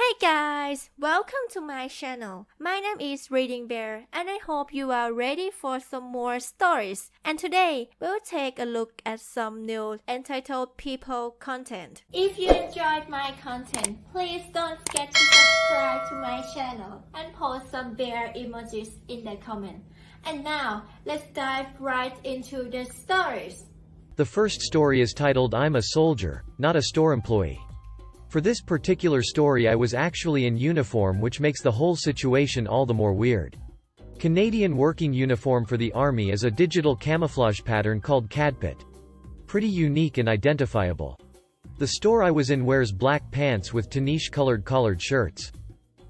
Hey guys, welcome to my channel. My name is ReadingBear and I hope you are ready for some more stories. And today, we'll take a look at some new entitled people content. If you enjoyed my content, please don't forget to subscribe to my channel and post some bear emojis in the comment. And now, let's dive right into the stories. The first story is titled I'm a Soldier, Not a Store Employee. For this particular story I was actually in uniform, which makes the whole situation all the more weird. Canadian working uniform for the army is a digital camouflage pattern called cadpit. Pretty unique and identifiable. The store I was in wears black pants with tanish colored collared shirts.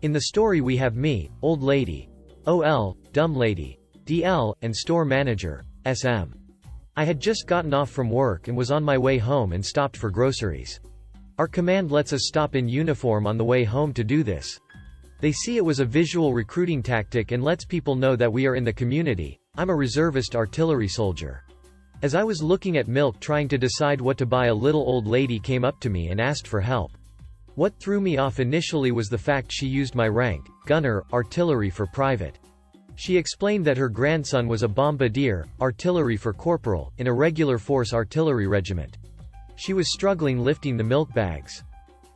In the story we have me, old lady, OL, dumb lady, DL, and store manager, SM. I had just gotten off from work and was on my way home and stopped for groceries. Our command lets us stop in uniform on the way home to do this. They see it was a visual recruiting tactic and lets people know that we are in the community. I'm a reservist artillery soldier. As I was looking at milk trying to decide what to buy, a little old lady came up to me and asked for help. What threw me off initially was the fact she used my rank, gunner, artillery for private. She explained that her grandson was a bombardier, artillery for corporal, in a regular force artillery regiment. She was struggling lifting the milk bags.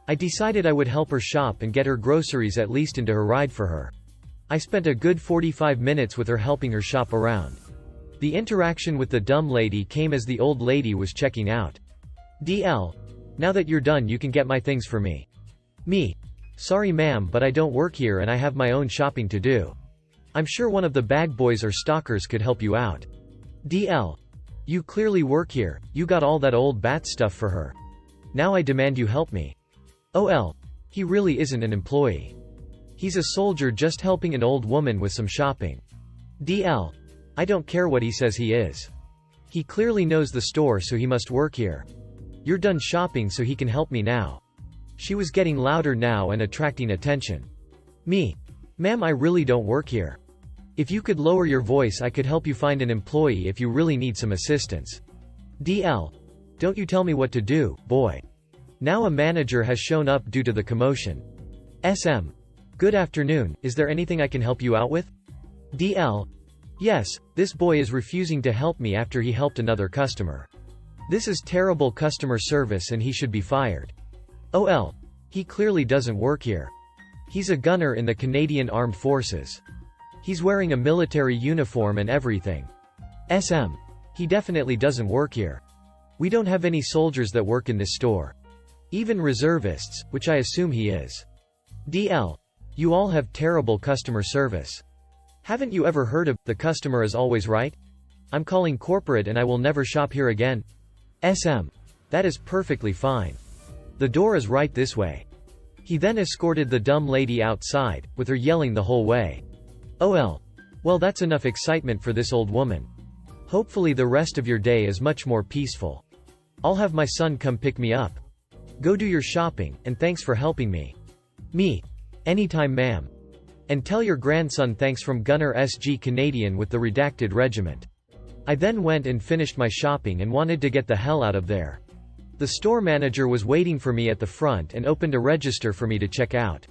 I decided I would help her shop and get her groceries at least into her ride for her. I spent a good 45 minutes with her helping her shop around. The interaction with the dumb lady came as the old lady was checking out. DL. Now that you're done you can get my things for me. Me. Sorry ma'am, but I don't work here and I have my own shopping to do. I'm sure one of the bag boys or stalkers could help you out. DL. You clearly work here, you got all that old bat stuff for her. Now I demand you help me. OL. He really isn't an employee. He's a soldier just helping an old woman with some shopping. DL. I don't care what he says he is. He clearly knows the store so he must work here. You're done shopping so he can help me now. She was getting louder now and attracting attention. Me. Ma'am, I really don't work here. If you could lower your voice I could help you find an employee if you really need some assistance. DL. Don't you tell me what to do, boy. Now a manager has shown up due to the commotion. SM. Good afternoon, is there anything I can help you out with? DL. Yes, this boy is refusing to help me after he helped another customer. This is terrible customer service and he should be fired. OL. He clearly doesn't work here. He's a gunner in the Canadian Armed Forces. He's wearing a military uniform and everything. SM. He definitely doesn't work here. We don't have any soldiers that work in this store. Even reservists, which I assume he is. DL. You all have terrible customer service. Haven't you ever heard of, the customer is always right? I'm calling corporate and I will never shop here again. SM. That is perfectly fine. The door is right this way. He then escorted the dumb lady outside, with her yelling the whole way. OL. Well, that's enough excitement for this old woman. Hopefully the rest of your day is much more peaceful. I'll have my son come pick me up. Go do your shopping, and thanks for helping me. Me. Anytime ma'am. And tell your grandson thanks from Gunner SG Canadian with the redacted regiment. I then went and finished my shopping and wanted to get the hell out of there. The store manager was waiting for me at the front and opened a register for me to check out.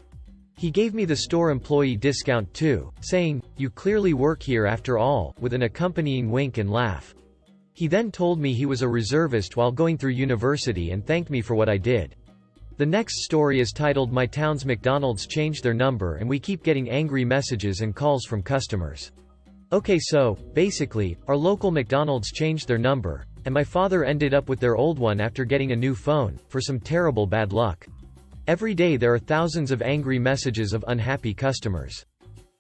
He gave me the store employee discount too, saying, "You clearly work here after all," with an accompanying wink and laugh. He then told me he was a reservist while going through university and thanked me for what I did. The next story is titled My Town's McDonald's Changed Their Number and We Keep Getting Angry Messages and Calls from Customers. Okay, so, basically, our local McDonald's changed their number, and my father ended up with their old one after getting a new phone, for some terrible bad luck. Every day there are thousands of angry messages of unhappy customers.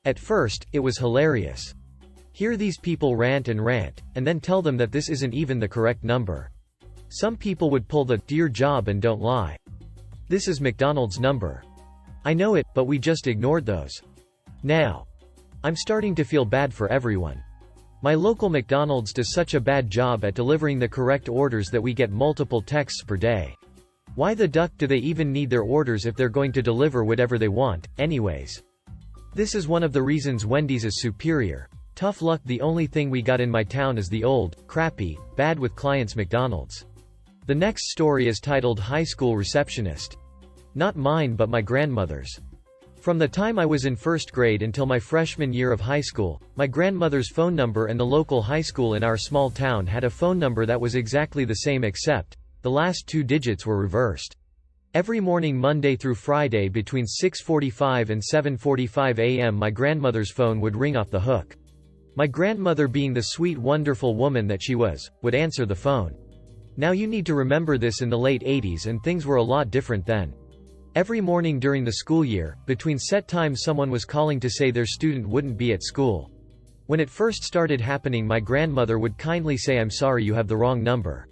At first, it was hilarious. Hear these people rant, and then tell them that this isn't even the correct number. Some people would pull the "do your job and don't lie. This is McDonald's number. I know it, but we just ignored those." Now. I'm starting to feel bad for everyone. My local McDonald's does such a bad job at delivering the correct orders that we get multiple texts per day. Why the duck do they even need their orders if they're going to deliver whatever they want, anyways? This is one of the reasons Wendy's is superior. Tough luck, the only thing we got in my town is the old, crappy, bad with clients McDonald's. The next story is titled High School Receptionist. not mine but my grandmother's. From the time I was in first grade until my freshman year of high school, my grandmother's phone number and the local high school in our small town had a phone number that was exactly the same except, the last 2 digits were reversed. Every morning Monday through Friday between 6:45 and 7:45 a.m. my grandmother's phone would ring off the hook. My grandmother, being the sweet wonderful woman that she was, would answer the phone. Now you need to remember this in the late 80s and things were a lot different then. Every morning during the school year, between set times someone was calling to say their student wouldn't be at school. When it first started happening my grandmother would kindly say, "I'm sorry, you have the wrong number."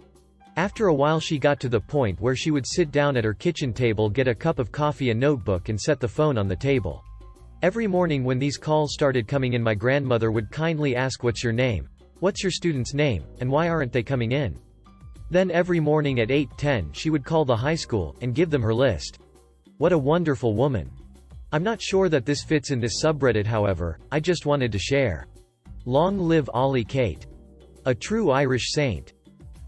After a while she got to the point where she would sit down at her kitchen table, get a cup of coffee, a notebook, and set the phone on the table. Every morning when these calls started coming in my grandmother would kindly ask, "What's your name? What's your student's name, and why aren't they coming in?" Then every morning at 8:10 she would call the high school, and give them her list. What a wonderful woman. I'm not sure that this fits in this subreddit, however, I just wanted to share. Long live Ollie Kate. A true Irish saint.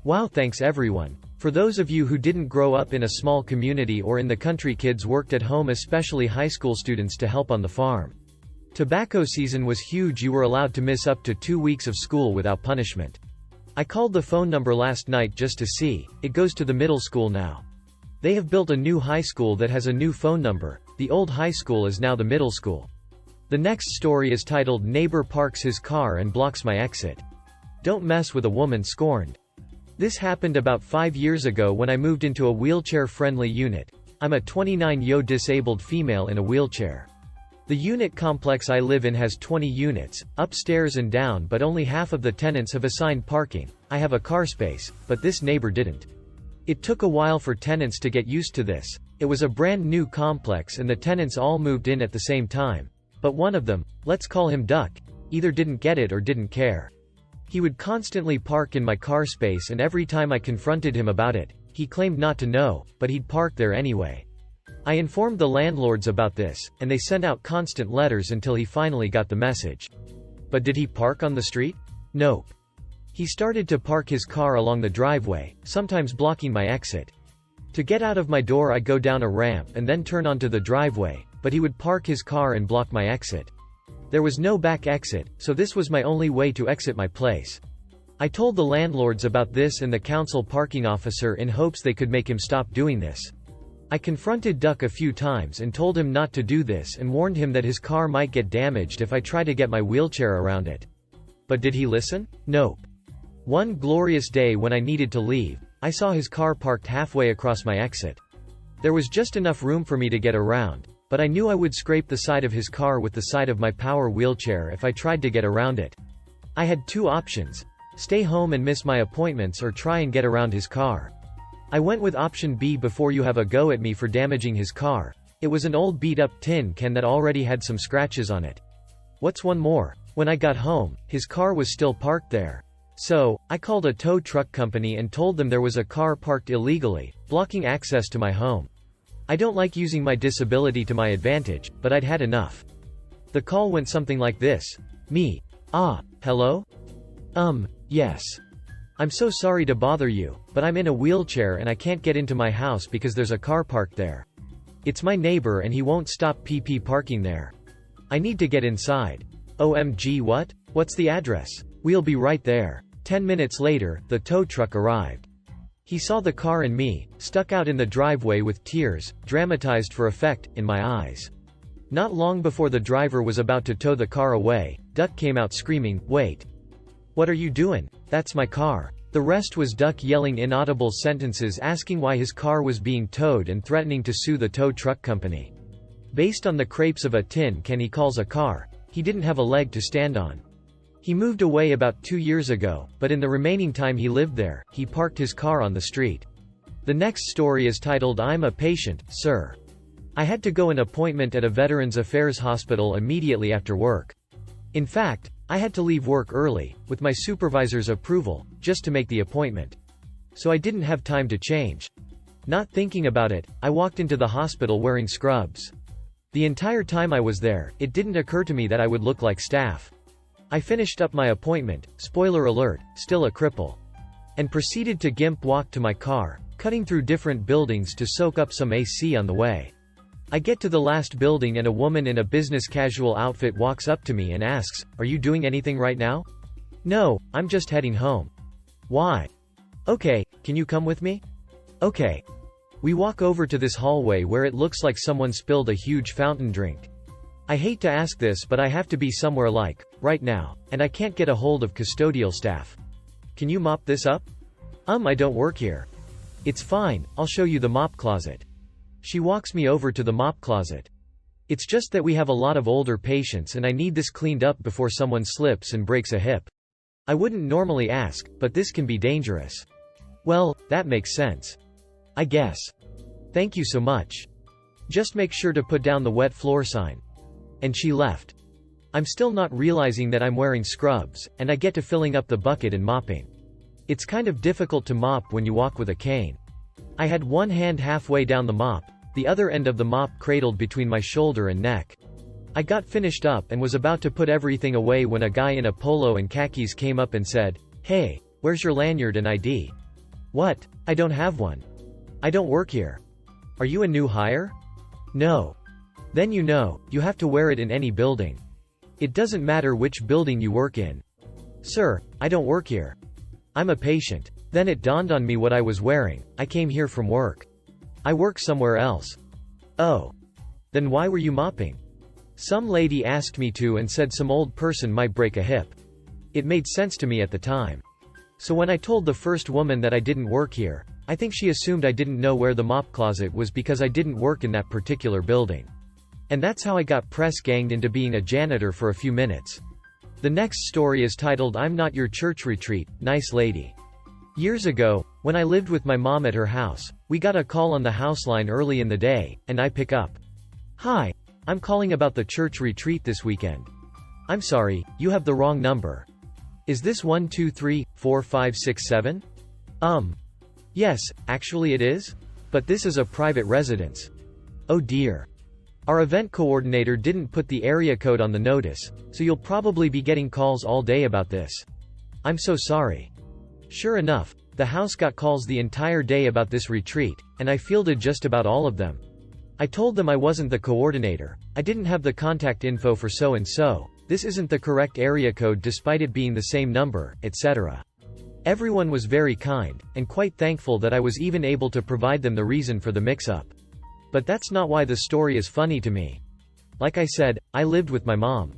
Wow, thanks everyone. For those of you who didn't grow up in a small community or in the country, kids worked at home, especially high school students, to help on the farm. Tobacco season was huge, you were allowed to miss up to 2 weeks of school without punishment. I called the phone number last night just to see, it goes to the middle school now. They have built a new high school that has a new phone number, the old high school is now the middle school. The next story is titled "Neighbor Parks His Car and Blocks My Exit." Don't mess with a woman scorned. This happened about 5 years ago when I moved into a wheelchair-friendly unit. I'm a 29-year disabled female in a wheelchair. The unit complex I live in has 20 units, upstairs and down, but only half of the tenants have assigned parking. I have a car space, but this neighbor didn't. It took a while for tenants to get used to this. It was a brand new complex and the tenants all moved in at the same time. But one of them, let's call him Duck, either didn't get it or didn't care. He would constantly park in my car space, and every time I confronted him about it, he claimed not to know, but he'd park there anyway. I informed the landlords about this, and they sent out constant letters until he finally got the message. But did he park on the street? Nope. He started to park his car along the driveway, sometimes blocking my exit. To get out of my door I'd go down a ramp and then turn onto the driveway, but he would park his car and block my exit. There was no back exit, so this was my only way to exit my place. I told the landlords about this and the council parking officer in hopes they could make him stop doing this. I confronted Duck a few times and told him not to do this and warned him that his car might get damaged if I try to get my wheelchair around it. But did he listen? Nope. One glorious day when I needed to leave, I saw his car parked halfway across my exit. There was just enough room for me to get around, but I knew I would scrape the side of his car with the side of my power wheelchair if I tried to get around it. I had 2 options: stay home and miss my appointments or try and get around his car. I went with option B. Before you have a go at me for damaging his car. It was an old beat-up tin can that already had some scratches on it. What's one more? When I got home, his car was still parked there. So, I called a tow truck company and told them there was a car parked illegally, blocking access to my home. I don't like using my disability to my advantage, but I'd had enough. The call went something like this. Me. Hello? Yes. I'm so sorry to bother you, but I'm in a wheelchair and I can't get into my house because there's a car parked there. It's my neighbor and he won't stop parking there. I need to get inside. OMG, what? What's the address? We'll be right there. 10 minutes later, the tow truck arrived. He saw the car and me, stuck out in the driveway with tears, dramatized for effect, in my eyes. Not long before the driver was about to tow the car away, Duck came out screaming, "Wait! What are you doing? That's my car." The rest was Duck yelling inaudible sentences asking why his car was being towed and threatening to sue the tow truck company. Based on the crepes of a tin can he calls a car, he didn't have a leg to stand on. He moved away about 2 years ago, but in the remaining time he lived there, he parked his car on the street. The next story is titled "I'm a Patient, Sir." I had to go an appointment at a Veterans Affairs hospital immediately after work. In fact, I had to leave work early, with my supervisor's approval, just to make the appointment. So I didn't have time to change. Not thinking about it, I walked into the hospital wearing scrubs. The entire time I was there, it didn't occur to me that I would look like staff. I finished up my appointment, spoiler alert, still a cripple, and proceeded to gimp walk to my car, cutting through different buildings to soak up some AC on the way. I get to the last building and a woman in a business casual outfit walks up to me and asks, "Are you doing anything right now?" "No, I'm just heading home." "Why?" "Okay, can you come with me?" "Okay." We walk over to this hallway where it looks like someone spilled a huge fountain drink. I hate to ask this, but I have to be somewhere like, right now, and I can't get a hold of custodial staff. "Can you mop this up?" I don't work here." "It's fine, I'll show you the mop closet." She walks me over to the mop closet. "It's just that we have a lot of older patients and I need this cleaned up before someone slips and breaks a hip. I wouldn't normally ask, but this can be dangerous." "Well, that makes sense. I guess. Thank you so much. Just make sure to put down the wet floor sign." And she left. I'm still not realizing that I'm wearing scrubs, and I get to filling up the bucket and mopping. It's kind of difficult to mop when you walk with a cane. I had one hand halfway down the mop, the other end of the mop cradled between my shoulder and neck. I got finished up and was about to put everything away when a guy in a polo and khakis came up and said, "Hey, where's your lanyard and ID?" "What? I don't have one. I don't work here." "Are you a new hire?" "No." "Then you have to wear it in any building. It doesn't matter which building you work in." "Sir, I don't work here. I'm a patient." Then it dawned on me what I was wearing. I came here from work. I work somewhere else. "Oh. Then why were you mopping?" "Some lady asked me to and said some old person might break a hip." It made sense to me at the time. So when I told the first woman that I didn't work here, I think she assumed I didn't know where the mop closet was because I didn't work in that particular building. And that's how I got press ganged into being a janitor for a few minutes. The next story is titled "I'm Not Your Church Retreat, Nice Lady." Years ago, when I lived with my mom at her house, we got a call on the house line early in the day, and I pick up. "Hi, I'm calling about the church retreat this weekend." "I'm sorry, you have the wrong number. Is this 1234567? Yes, actually it is? But this is a private residence." "Oh dear. Our event coordinator didn't put the area code on the notice, so you'll probably be getting calls all day about this. I'm so sorry." Sure enough, the house got calls the entire day about this retreat, and I fielded just about all of them. I told them I wasn't the coordinator, I didn't have the contact info for so-and-so, this isn't the correct area code despite it being the same number, etc. Everyone was very kind, and quite thankful that I was even able to provide them the reason for the mix-up. But that's not why the story is funny to me. Like I said, I lived with my mom.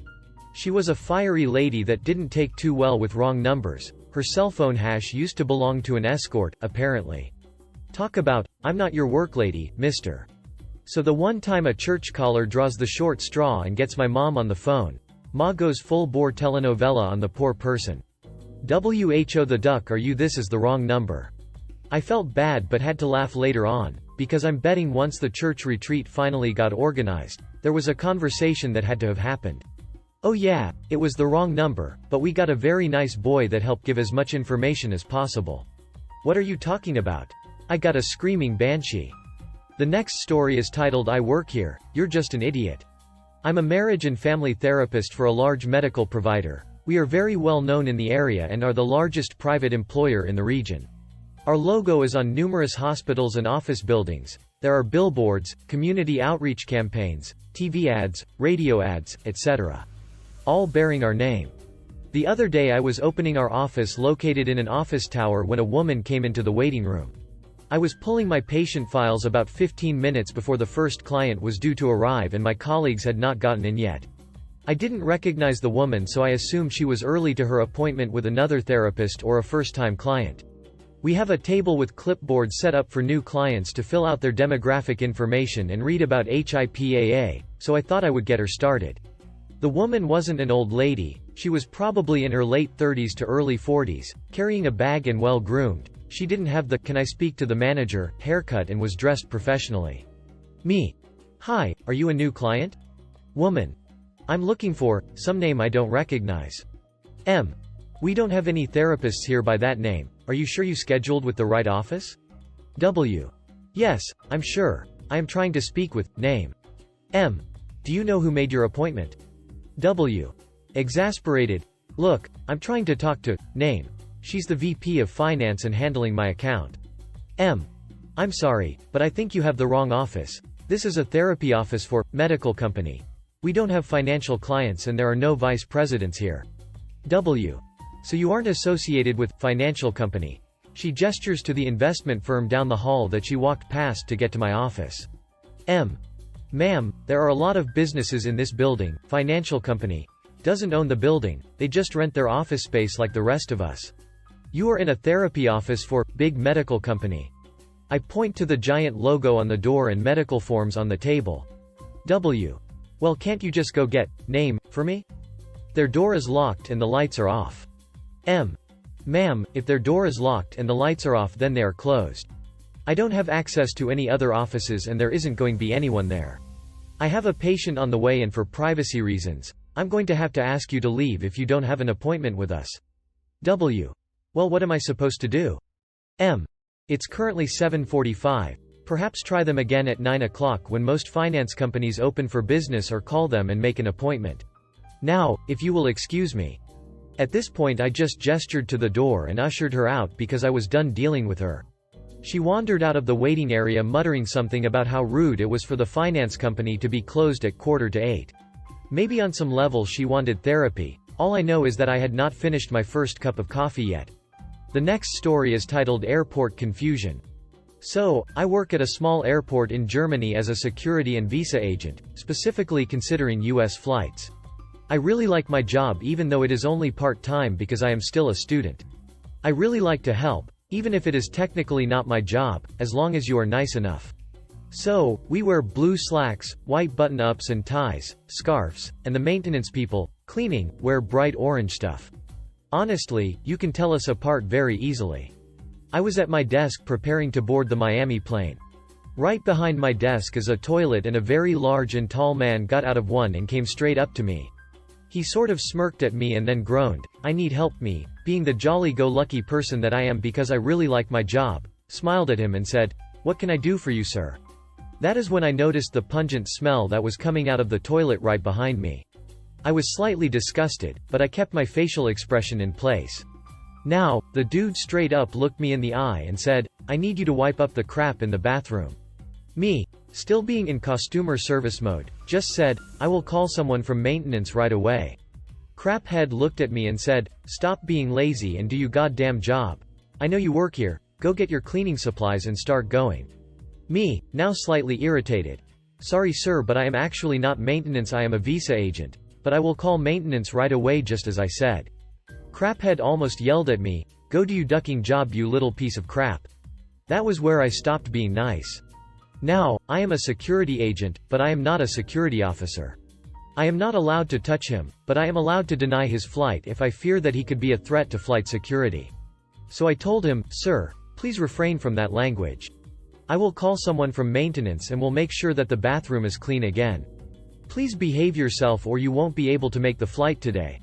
She was a fiery lady that didn't take too well with wrong numbers. Her cell phone hash used to belong to an escort, apparently. Talk about, "I'm not your work lady, mister." So the one time a church caller draws the short straw and gets my mom on the phone, Ma goes full-bore telenovela on the poor person. "Who the duck are you? This is the wrong number." I felt bad but had to laugh later on, because I'm betting once the church retreat finally got organized, there was a conversation that had to have happened. "Oh yeah, it was the wrong number, but we got a very nice boy that helped give as much information as possible." "What are you talking about?" I got a screaming banshee. The next story is titled "I Work Here, You're Just an Idiot." I'm a marriage and family therapist for a large medical provider. We are very well known in the area and are the largest private employer in the region. Our logo is on numerous hospitals and office buildings. There are billboards, community outreach campaigns, TV ads, radio ads, etc. All bearing our name. The other day I was opening our office located in an office tower when a woman came into the waiting room. I was pulling my patient files about 15 minutes before the first client was due to arrive and my colleagues had not gotten in yet. I didn't recognize the woman, so I assumed she was early to her appointment with another therapist or a first-time client. We have a table with clipboards set up for new clients to fill out their demographic information and read about HIPAA, so I thought I would get her started. The woman wasn't an old lady, she was probably in her late 30s to early 40s, carrying a bag and well-groomed. She didn't have the "can I speak to the manager" haircut and was dressed professionally. Me. "Hi, are you a new client?" Woman. "I'm looking for some name I don't recognize." M. "We don't have any therapists here by that name. Are you sure you scheduled with the right office?" W. "Yes, I'm sure. I am trying to speak with name." M. "Do you know who made your appointment?" W. Exasperated. "Look, I'm trying to talk to name. She's the VP of Finance and handling my account." M. I'm sorry, but I think you have the wrong office. This is a therapy office for medical company. We don't have financial clients and there are no vice presidents here. W. So you aren't associated with financial company. She gestures to the investment firm down the hall that she walked past to get to my office. M. Ma'am, there are a lot of businesses in this building. Financial company doesn't own the building, they just rent their office space like the rest of us. You are in a therapy office for big medical company. I point to the giant logo on the door and medical forms on the table. W. Well, can't you just go get name for me? Their door is locked and the lights are off. M. Ma'am, if their door is locked and the lights are off then they are closed. I don't have access to any other offices and there isn't going to be anyone there. I have a patient on the way and for privacy reasons, I'm going to have to ask you to leave if you don't have an appointment with us. W. Well, what am I supposed to do? M. It's currently 7:45. Perhaps try them again at 9 o'clock when most finance companies open for business, or call them and make an appointment. Now, if you will excuse me. At this point I just gestured to the door and ushered her out because I was done dealing with her. She wandered out of the waiting area muttering something about how rude it was for the finance company to be closed at 7:45. Maybe on some level she wanted therapy. All I know is that I had not finished my first cup of coffee yet. The next story is titled Airport Confusion. So, I work at a small airport in Germany as a security and visa agent, specifically considering US flights. I really like my job even though it is only part-time because I am still a student. I really like to help, even if it is technically not my job, as long as you are nice enough. So, we wear blue slacks, white button-ups and ties, scarves, and the maintenance people, cleaning, wear bright orange stuff. Honestly, you can tell us apart very easily. I was at my desk preparing to board the Miami plane. Right behind my desk is a toilet and a very large and tall man got out of one and came straight up to me. He sort of smirked at me and then groaned, "I need help." Me, being the jolly-go-lucky person that I am because I really like my job, smiled at him and said, "What can I do for you, sir?" That is when I noticed the pungent smell that was coming out of the toilet right behind me. I was slightly disgusted, but I kept my facial expression in place. Now, the dude straight up looked me in the eye and said, "I need you to wipe up the crap in the bathroom." Me, still being in costumer service mode, just said, "I will call someone from maintenance right away." Craphead looked at me and said, "Stop being lazy and do your goddamn job. I know you work here, go get your cleaning supplies and start going." Me, now slightly irritated. "Sorry sir, but I am actually not maintenance, I am a visa agent. But I will call maintenance right away just as I said." Craphead almost yelled at me, "Go do you ducking job, you little piece of crap." That was where I stopped being nice. Now, I am a security agent, but I am not a security officer. I am not allowed to touch him, but I am allowed to deny his flight if I fear that he could be a threat to flight security. So I told him, "Sir, please refrain from that language. I will call someone from maintenance and will make sure that the bathroom is clean again. Please behave yourself or you won't be able to make the flight today."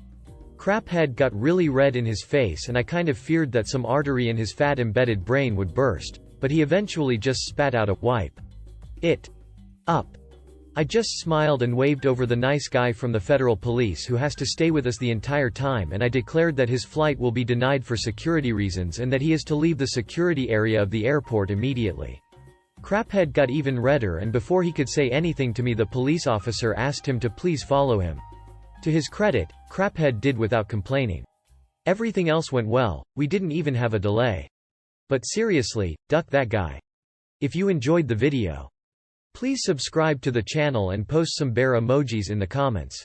Craphead got really red in his face and I kind of feared that some artery in his fat embedded brain would burst, but he eventually just spat out a wipe it up. I just smiled and waved over the nice guy from the federal police who has to stay with us the entire time, and I declared that his flight will be denied for security reasons and that he is to leave the security area of the airport immediately. Craphead got even redder, and before he could say anything to me the police officer asked him to please follow him. To his credit, Craphead did without complaining. Everything else went well, we didn't even have a delay. But seriously, duck that guy. If you enjoyed the video, please subscribe to the channel and post some bear emojis in the comments.